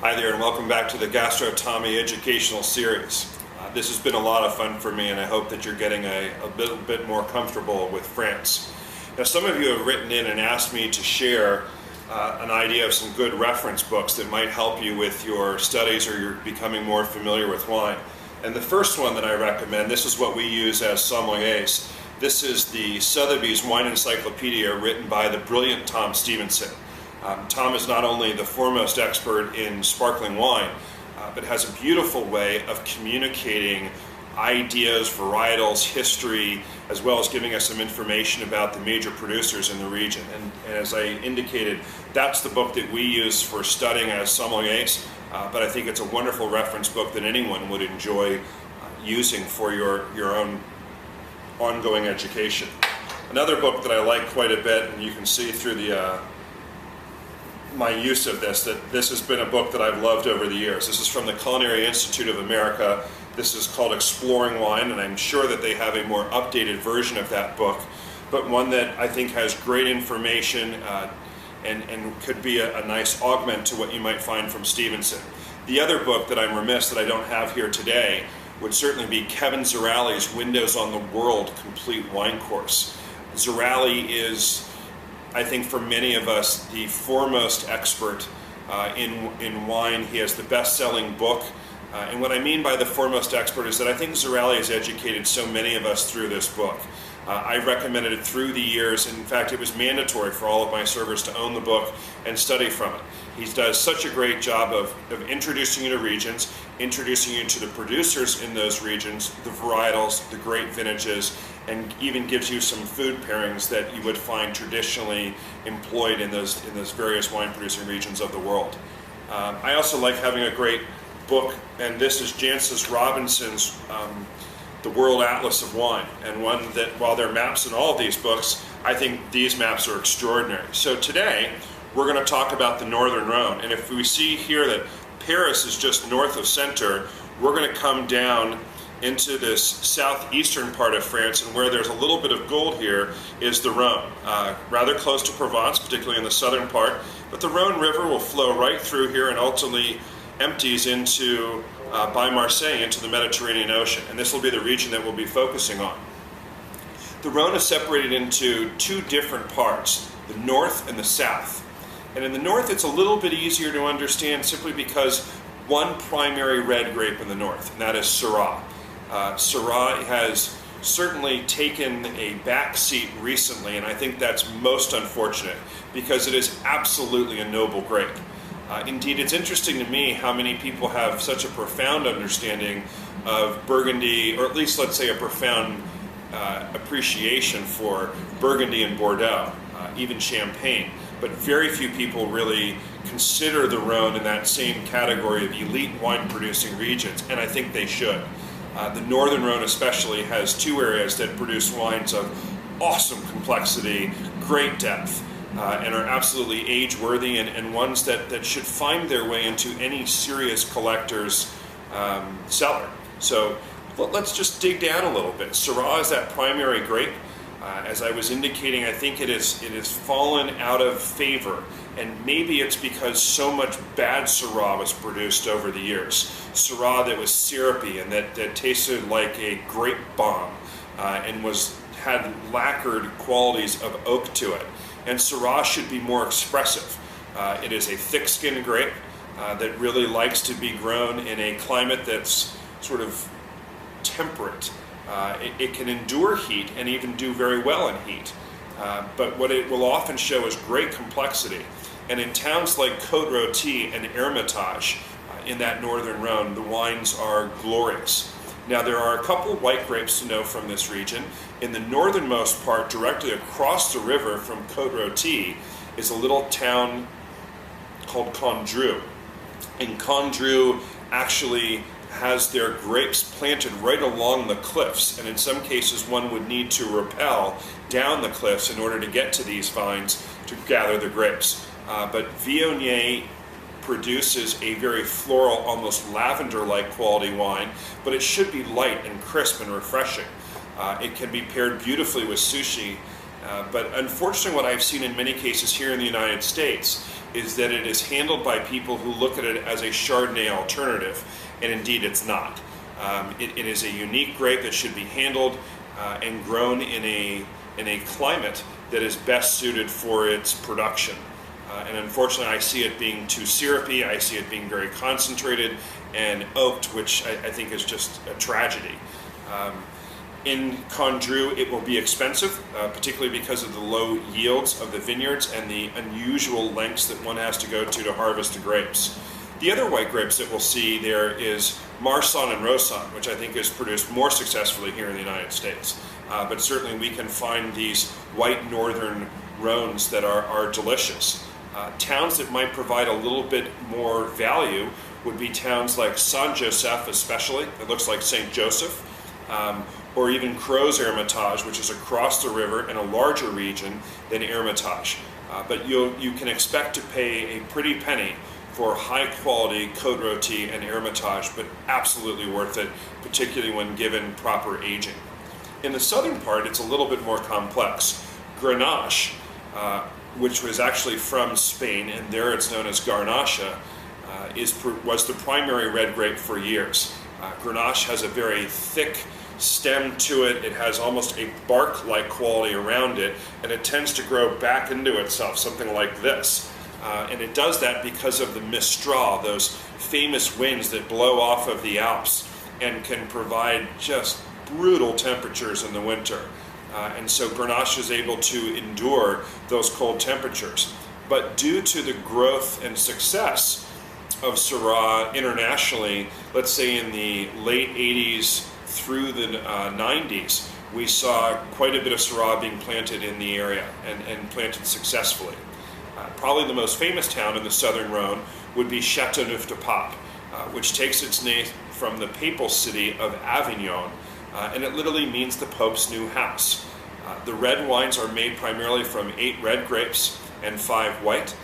Hi there, and welcome back to the Gastrotomy Educational Series. This has been a lot of fun for me, and I hope that you're getting a little bit more comfortable with France. Now, some of you have written in and asked me to share an idea of some good reference books that might help you with your studies or you're becoming more familiar with wine. And the first one that I recommend, this is what we use as sommeliers. This is the Sotheby's Wine Encyclopedia written by the brilliant Tom Stevenson. Tom is not only the foremost expert in sparkling wine, but has a beautiful way of communicating ideas, varietals, history, as well as giving us some information about the major producers in the region. And as I indicated, that's the book that we use for studying as sommeliers, but I think it's a wonderful reference book that anyone would enjoy using for your own ongoing education. Another book that I like quite a bit, and you can see through the my use of this, that this has been a book that I've loved over the years. This is from the Culinary Institute of America. This is called Exploring Wine, and I'm sure that they have a more updated version of that book, but one that I think has great information and could be a nice augment to what you might find from Stevenson. The other book that I'm remiss that I don't have here today would certainly be Kevin Zeralli's Windows on the World Complete Wine Course. Zeralli is, I think, for many of us, the foremost expert in wine. He has the best-selling book. And what I mean by the foremost expert is that I think Zeralli has educated so many of us through this book. I've recommended it through the years. In fact, it was mandatory for all of my servers to own the book and study from it. He does such a great job of introducing you to regions, introducing you to the producers in those regions, the varietals, the great vintages, and even gives you some food pairings that you would find traditionally employed in those various wine producing regions of the world. I also like having a great book, and this is Jancis Robinson's The World Atlas of Wine, and one that, while there are maps in all of these books, I think these maps are extraordinary. So today we're going to talk about the Northern Rhone, and if we see here that Paris is just north of center, we're going to come down into this southeastern part of France, and where there's a little bit of gold here is the Rhone, rather close to Provence, particularly in the southern part, but the Rhone River will flow right through here and ultimately empties into by Marseille into the Mediterranean Ocean, and this will be the region that we'll be focusing on. The Rhone is separated into two different parts, the north and the south. And in the north it's a little bit easier to understand simply because one primary red grape in the north, and that is Syrah. Syrah has certainly taken a back seat recently, and I think that's most unfortunate because it is absolutely a noble grape. Indeed, it's interesting to me how many people have such a profound understanding of Burgundy, or at least let's say a profound appreciation for Burgundy and Bordeaux, even Champagne. But very few people really consider the Rhone in that same category of elite wine producing regions, and I think they should. The Northern Rhone especially has two areas that produce wines of awesome complexity, great depth, and are absolutely age-worthy, and ones that should find their way into any serious collector's cellar. So let's just dig down a little bit. Syrah is that primary grape. As I was indicating, I think it has fallen out of favor, and maybe it's because so much bad Syrah was produced over the years. Syrah that was syrupy and that tasted like a grape bomb and had lacquered qualities of oak to it. And Syrah should be more expressive. It is a thick-skinned grape that really likes to be grown in a climate that's sort of temperate. It can endure heat and even do very well in heat. But what it will often show is great complexity. And in towns like Côte-Rôtie and Hermitage in that Northern Rhone, the wines are glorious. Now, there are a couple white grapes to know from this region. In the northernmost part, directly across the river from Côte-Rôtie, is a little town called Condrieu. And Condrieu actually has their grapes planted right along the cliffs, and in some cases one would need to rappel down the cliffs in order to get to these vines to gather the grapes. But Viognier produces a very floral, almost lavender-like quality wine, but it should be light and crisp and refreshing. It can be paired beautifully with sushi, But unfortunately, what I've seen in many cases here in the United States is that it is handled by people who look at it as a Chardonnay alternative, and indeed it's not. It is a unique grape that should be handled and grown in a climate that is best suited for its production. And unfortunately, I see it being too syrupy, I see it being very concentrated and oaked, which I think is just a tragedy. In Condrieu, it will be expensive, particularly because of the low yields of the vineyards and the unusual lengths that one has to go to harvest the grapes. The other white grapes that we'll see there is Marsanne and Roussanne, which I think is produced more successfully here in the United States. But certainly we can find these white Northern Rhones that are delicious. Towns that might provide a little bit more value would be towns like Saint-Joseph especially. It looks like St. Joseph. Or even Crozes Hermitage, which is across the river in a larger region than Hermitage. But you can expect to pay a pretty penny for high quality Côte Rôtie and Hermitage, but absolutely worth it, particularly when given proper aging. In the southern part, it's a little bit more complex. Grenache, which was actually from Spain, and there it's known as Garnacha, was the primary red grape for years. Grenache has a very thick stem to it. It has almost a bark-like quality around it, and it tends to grow back into itself, something like this. And it does that because of the Mistral, those famous winds that blow off of the Alps and can provide just brutal temperatures in the winter. And so Grenache is able to endure those cold temperatures. But due to the growth and success of Syrah internationally, let's say in the late 80s through the 90s, we saw quite a bit of Syrah being planted in the area and planted successfully. Probably the most famous town in the Southern Rhone would be Châteauneuf-du-Pape, which takes its name from the papal city of Avignon, and it literally means the Pope's new house. The red wines are made primarily from 8 red grapes and 5 white.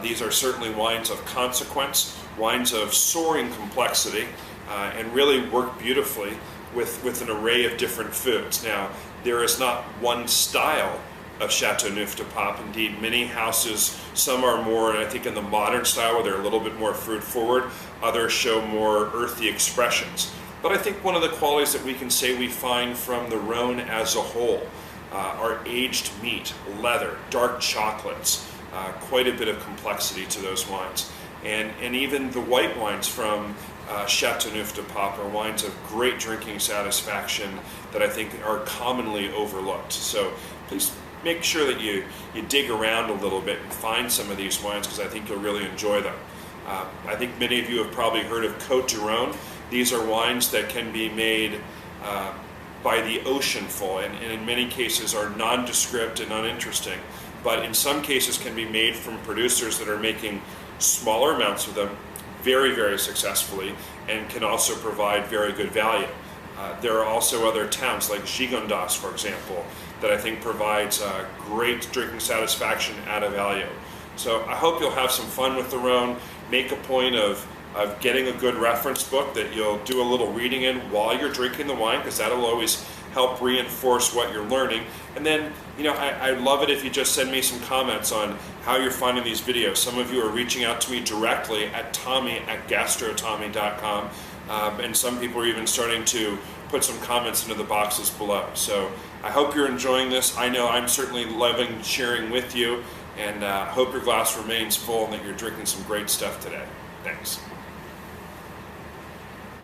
These are certainly wines of consequence, wines of soaring complexity, and really work beautifully with an array of different foods. Now, there is not one style of Châteauneuf-du-Pape. Indeed, many houses, some are more, I think, in the modern style where they're a little bit more fruit forward. Others show more earthy expressions. But I think one of the qualities that we can say we find from the Rhone as a whole are aged meat, leather, dark chocolates, quite a bit of complexity to those wines. And even the white wines from Châteauneuf-du-Pape are wines of great drinking satisfaction that I think are commonly overlooked. So please make sure that you dig around a little bit and find some of these wines, because I think you'll really enjoy them. I think many of you have probably heard of Côte du Rhone. These are wines that can be made by the oceanful, and in many cases are nondescript and uninteresting, but in some cases can be made from producers that are making smaller amounts of them very, very successfully, and can also provide very good value. There are also other towns like Gigondas, for example, that I think provides great drinking satisfaction at a value. So I hope you'll have some fun with the Rhone. Make a point of getting a good reference book that you'll do a little reading in while you're drinking the wine, because that'll always help reinforce what you're learning. And then, I'd love it if you just send me some comments on how you're finding these videos. Some of you are reaching out to me directly at tommy@gastrotommy.com, and some people are even starting to put some comments into the boxes below. So I hope you're enjoying this. I know I'm certainly loving sharing with you, and hope your glass remains full and that you're drinking some great stuff today. Thanks.